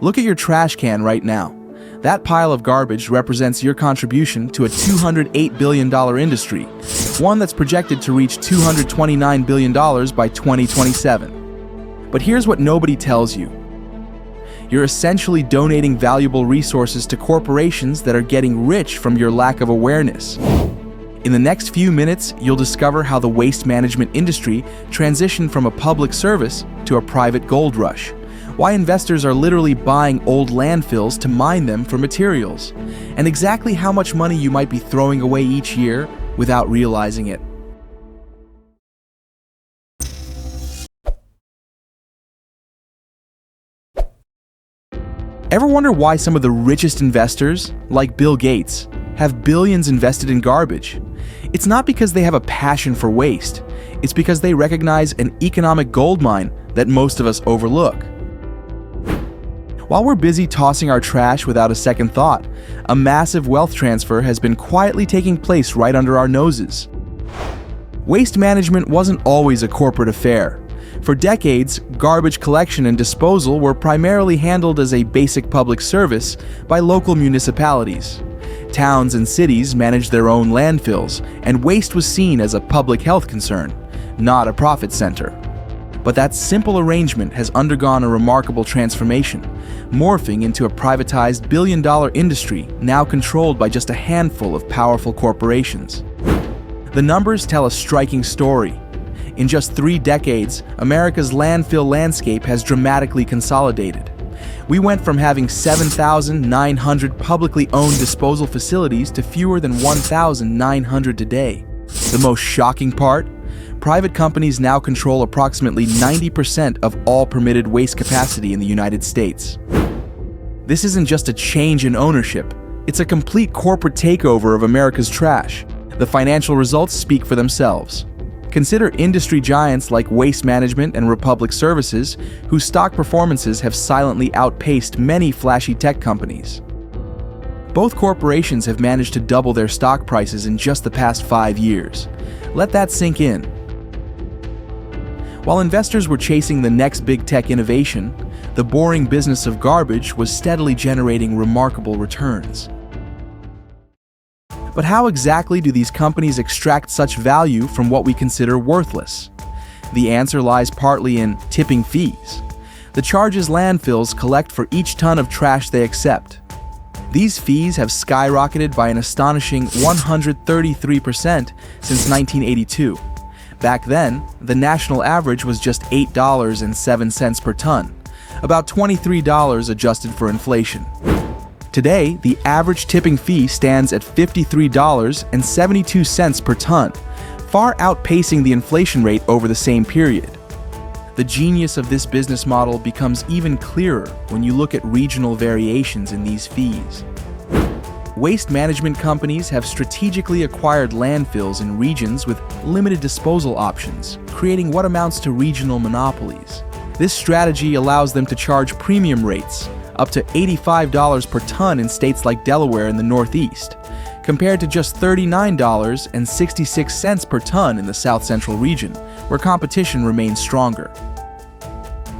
Look at your trash can right now. That pile of garbage represents your contribution to a $208 billion industry, one that's projected to reach $229 billion by 2027. But here's what nobody tells you. You're essentially donating valuable resources to corporations that are getting rich from your lack of awareness. In the next few minutes, you'll discover how the waste management industry transitioned from a public service to a private gold rush, why investors are literally buying old landfills to mine them for materials, and exactly how much money you might be throwing away each year without realizing it. Ever wonder why some of the richest investors, like Bill Gates, have billions invested in garbage? It's not because they have a passion for waste. It's because they recognize an economic goldmine that most of us overlook. While we're busy tossing our trash without a second thought, a massive wealth transfer has been quietly taking place right under our noses. Waste management wasn't always a corporate affair. For decades, garbage collection and disposal were primarily handled as a basic public service by local municipalities. Towns and cities managed their own landfills, and waste was seen as a public health concern, not a profit center. But that simple arrangement has undergone a remarkable transformation, morphing into a privatized billion-dollar industry now controlled by just a handful of powerful corporations. The numbers tell a striking story. In just 3 decades, America's landfill landscape has dramatically consolidated. We went from having 7,900 publicly owned disposal facilities to fewer than 1,900 today. The most shocking part? Private companies now control approximately 90% of all permitted waste capacity in the United States. This isn't just a change in ownership, it's a complete corporate takeover of America's trash. The financial results speak for themselves. Consider industry giants like Waste Management and Republic Services, whose stock performances have silently outpaced many flashy tech companies. Both corporations have managed to double their stock prices in just the past 5 years. Let that sink in. While investors were chasing the next big tech innovation, the boring business of garbage was steadily generating remarkable returns. But how exactly do these companies extract such value from what we consider worthless? The answer lies partly in tipping fees, the charges landfills collect for each ton of trash they accept. These fees have skyrocketed by an astonishing 133% since 1982. Back then, the national average was just $8.07 per ton, about $23 adjusted for inflation. Today, the average tipping fee stands at $53.72 per ton, far outpacing the inflation rate over the same period. The genius of this business model becomes even clearer when you look at regional variations in these fees. Waste management companies have strategically acquired landfills in regions with limited disposal options, creating what amounts to regional monopolies. This strategy allows them to charge premium rates, up to $85 per ton in states like Delaware in the Northeast, compared to just $39.66 per ton in the South Central region, where competition remains stronger.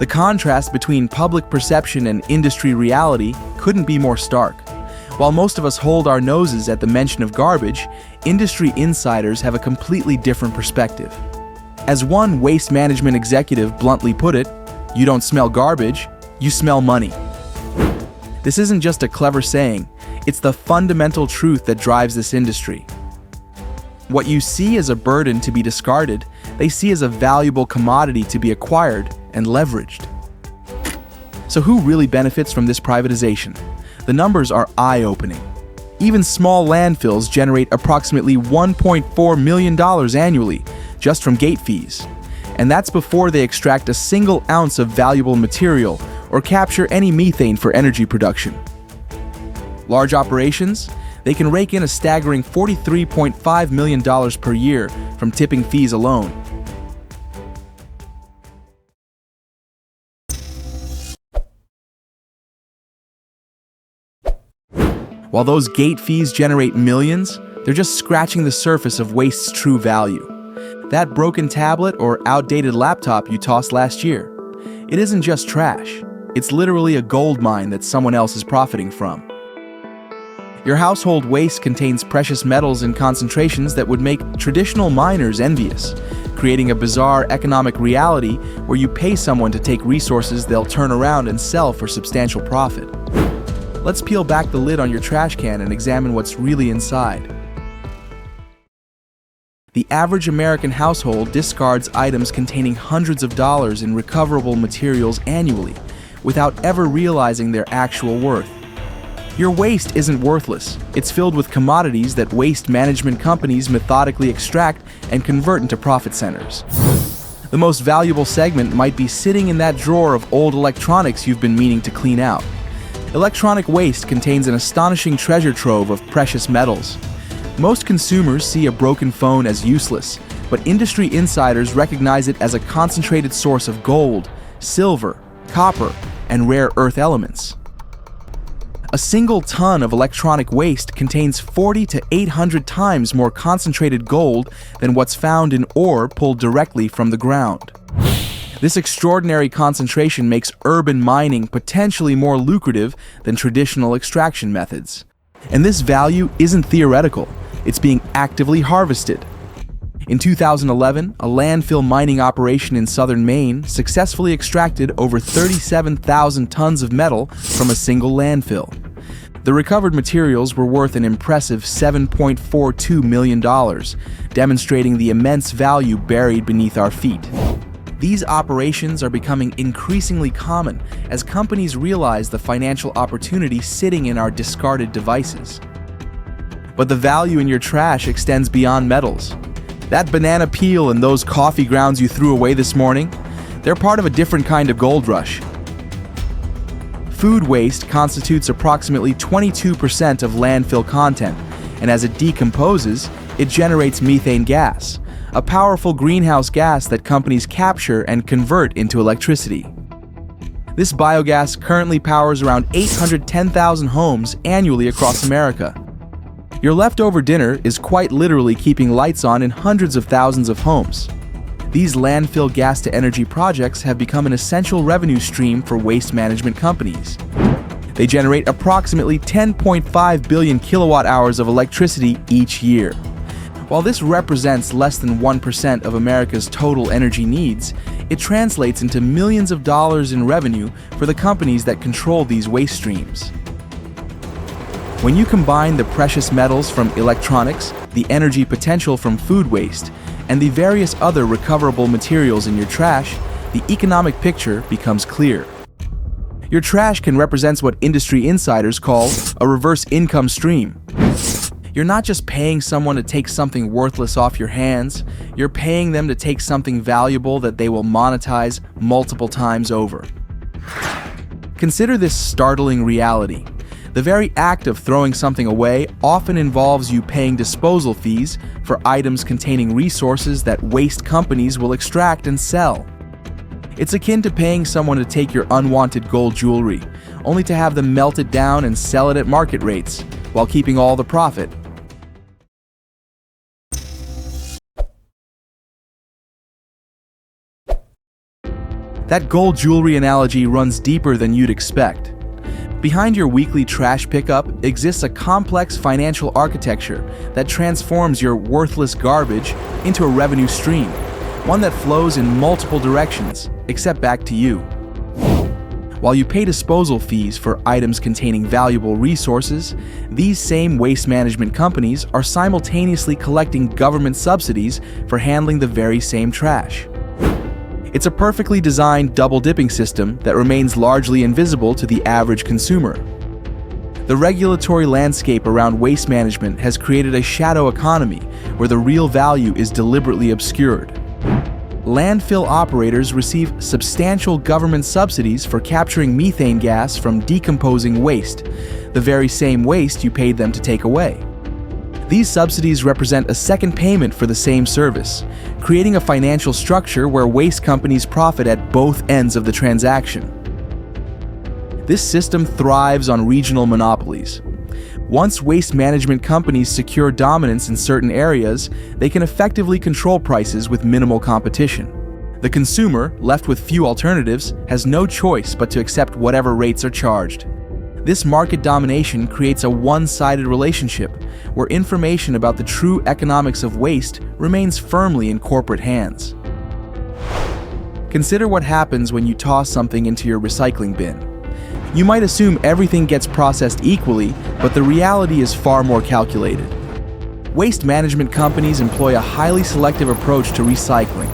The contrast between public perception and industry reality couldn't be more stark. While most of us hold our noses at the mention of garbage, industry insiders have a completely different perspective. As one waste management executive bluntly put it, "You don't smell garbage, you smell money." This isn't just a clever saying, it's the fundamental truth that drives this industry. What you see as a burden to be discarded, they see as a valuable commodity to be acquired and leveraged. So who really benefits from this privatization? The numbers are eye-opening. Even small landfills generate approximately $1.4 million annually just from gate fees. And that's before they extract a single ounce of valuable material or capture any methane for energy production. Large operations, they can rake in a staggering $43.5 million per year from tipping fees alone. While those gate fees generate millions, they're just scratching the surface of waste's true value. That broken tablet or outdated laptop you tossed last year, it isn't just trash. It's literally a gold mine that someone else is profiting from. Your household waste contains precious metals in concentrations that would make traditional miners envious, creating a bizarre economic reality where you pay someone to take resources they'll turn around and sell for substantial profit. Let's peel back the lid on your trash can and examine what's really inside. The average American household discards items containing hundreds of dollars in recoverable materials annually, without ever realizing their actual worth. Your waste isn't worthless. It's filled with commodities that waste management companies methodically extract and convert into profit centers. The most valuable segment might be sitting in that drawer of old electronics you've been meaning to clean out. Electronic waste contains an astonishing treasure trove of precious metals. Most consumers see a broken phone as useless, but industry insiders recognize it as a concentrated source of gold, silver, copper, and rare earth elements. A single ton of electronic waste contains 40 to 800 times more concentrated gold than what's found in ore pulled directly from the ground. This extraordinary concentration makes urban mining potentially more lucrative than traditional extraction methods. And this value isn't theoretical, it's being actively harvested. In 2011, a landfill mining operation in southern Maine successfully extracted over 37,000 tons of metal from a single landfill. The recovered materials were worth an impressive $7.42 million, demonstrating the immense value buried beneath our feet. These operations are becoming increasingly common as companies realize the financial opportunity sitting in our discarded devices. But the value in your trash extends beyond metals. That banana peel and those coffee grounds you threw away this morning, they're part of a different kind of gold rush. Food waste constitutes approximately 22% of landfill content, and as it decomposes, it generates methane gas, a powerful greenhouse gas that companies capture and convert into electricity. This biogas currently powers around 810,000 homes annually across America. Your leftover dinner is quite literally keeping lights on in hundreds of thousands of homes. These landfill gas-to-energy projects have become an essential revenue stream for waste management companies. They generate approximately 10.5 billion kilowatt-hours of electricity each year. While this represents less than 1% of America's total energy needs, it translates into millions of dollars in revenue for the companies that control these waste streams. When you combine the precious metals from electronics, the energy potential from food waste, and the various other recoverable materials in your trash, the economic picture becomes clear. Your trash can represent what industry insiders call a reverse income stream. You're not just paying someone to take something worthless off your hands, you're paying them to take something valuable that they will monetize multiple times over. Consider this startling reality. The very act of throwing something away often involves you paying disposal fees for items containing resources that waste companies will extract and sell. It's akin to paying someone to take your unwanted gold jewelry, only to have them melt it down and sell it at market rates, while keeping all the profit. That gold jewelry analogy runs deeper than you'd expect. Behind your weekly trash pickup exists a complex financial architecture that transforms your worthless garbage into a revenue stream, one that flows in multiple directions, except back to you. While you pay disposal fees for items containing valuable resources, these same waste management companies are simultaneously collecting government subsidies for handling the very same trash. It's a perfectly designed double-dipping system that remains largely invisible to the average consumer. The regulatory landscape around waste management has created a shadow economy where the real value is deliberately obscured. Landfill operators receive substantial government subsidies for capturing methane gas from decomposing waste, the very same waste you paid them to take away. These subsidies represent a second payment for the same service, creating a financial structure where waste companies profit at both ends of the transaction. This system thrives on regional monopolies. Once waste management companies secure dominance in certain areas, they can effectively control prices with minimal competition. The consumer, left with few alternatives, has no choice but to accept whatever rates are charged. This market domination creates a one-sided relationship where information about the true economics of waste remains firmly in corporate hands. Consider what happens when you toss something into your recycling bin. You might assume everything gets processed equally, but the reality is far more calculated. Waste management companies employ a highly selective approach to recycling,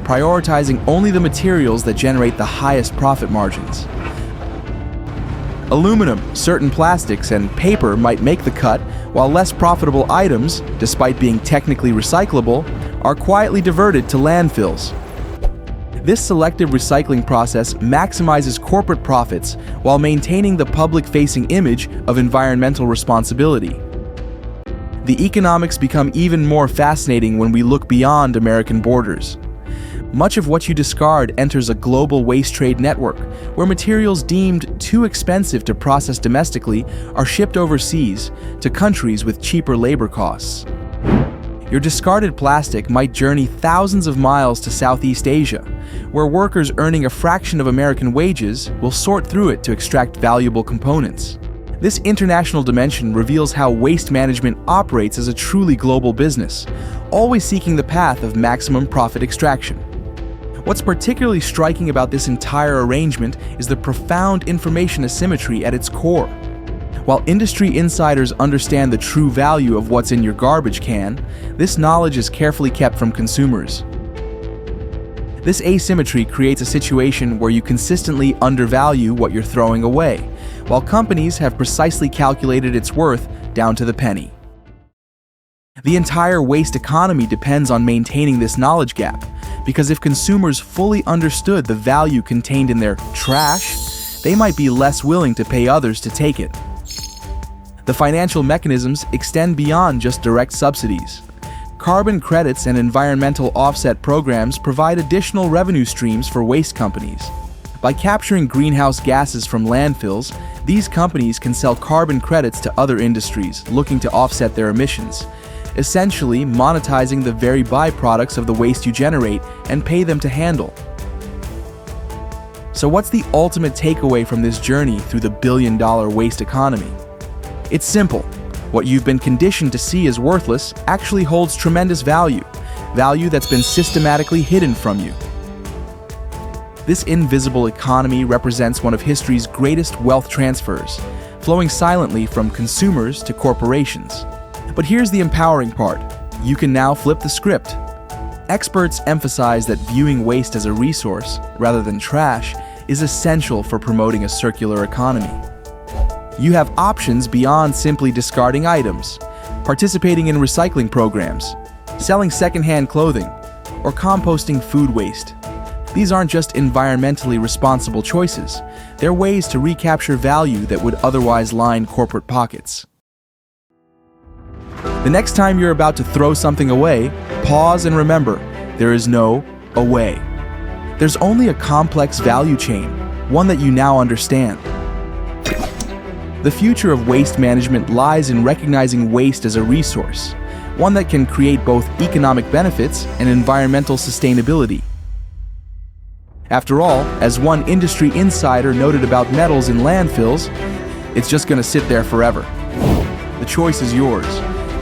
prioritizing only the materials that generate the highest profit margins. Aluminum, certain plastics, and paper might make the cut, while less profitable items, despite being technically recyclable, are quietly diverted to landfills. This selective recycling process maximizes corporate profits while maintaining the public-facing image of environmental responsibility. The economics become even more fascinating when we look beyond American borders. Much of what you discard enters a global waste trade network, where materials deemed too expensive to process domestically are shipped overseas to countries with cheaper labor costs. Your discarded plastic might journey thousands of miles to Southeast Asia, where workers earning a fraction of American wages will sort through it to extract valuable components. This international dimension reveals how waste management operates as a truly global business, always seeking the path of maximum profit extraction. What's particularly striking about this entire arrangement is the profound information asymmetry at its core. While industry insiders understand the true value of what's in your garbage can, this knowledge is carefully kept from consumers. This asymmetry creates a situation where you consistently undervalue what you're throwing away, while companies have precisely calculated its worth down to the penny. The entire waste economy depends on maintaining this knowledge gap, because if consumers fully understood the value contained in their trash, they might be less willing to pay others to take it. The financial mechanisms extend beyond just direct subsidies. Carbon credits and environmental offset programs provide additional revenue streams for waste companies. By capturing greenhouse gases from landfills, these companies can sell carbon credits to other industries looking to offset their emissions, essentially monetizing the very byproducts of the waste you generate and pay them to handle. So what's the ultimate takeaway from this journey through the billion-dollar waste economy? It's simple. What you've been conditioned to see as worthless actually holds tremendous value that's been systematically hidden from you. This invisible economy represents one of history's greatest wealth transfers, flowing silently from consumers to corporations. But here's the empowering part. You can now flip the script. Experts emphasize that viewing waste as a resource, rather than trash, is essential for promoting a circular economy. You have options beyond simply discarding items, participating in recycling programs, selling secondhand clothing, or composting food waste. These aren't just environmentally responsible choices, they're ways to recapture value that would otherwise line corporate pockets. The next time you're about to throw something away, pause and remember, there is no away. There's only a complex value chain, one that you now understand. The future of waste management lies in recognizing waste as a resource, one that can create both economic benefits and environmental sustainability. After all, as one industry insider noted about metals in landfills, it's just going to sit there forever. The choice is yours.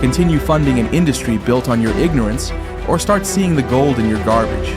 Continue funding an industry built on your ignorance, or start seeing the gold in your garbage.